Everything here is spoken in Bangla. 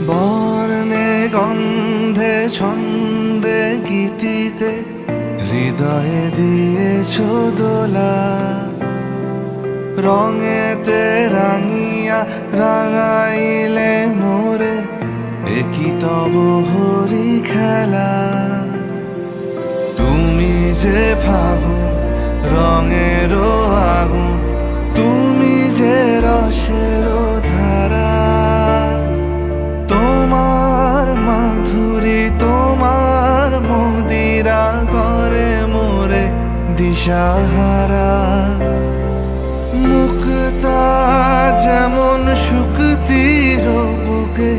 বর্ণে গন্ধে ছন্দে গীতিতে হৃদয়ে দিয়েছ দোলা, রঙেতে রাঙিয়া রাঙাইলে মোরে একই তব হরি খেলা। তুমি যে ফাগুন রঙেরও আগুন, তুমি যে রসেরও ধারা, তোমার মাধুরী তোমার মদিরা করে মোরে দিশাহারা। মুক্তা যেমন শুকতির বুকে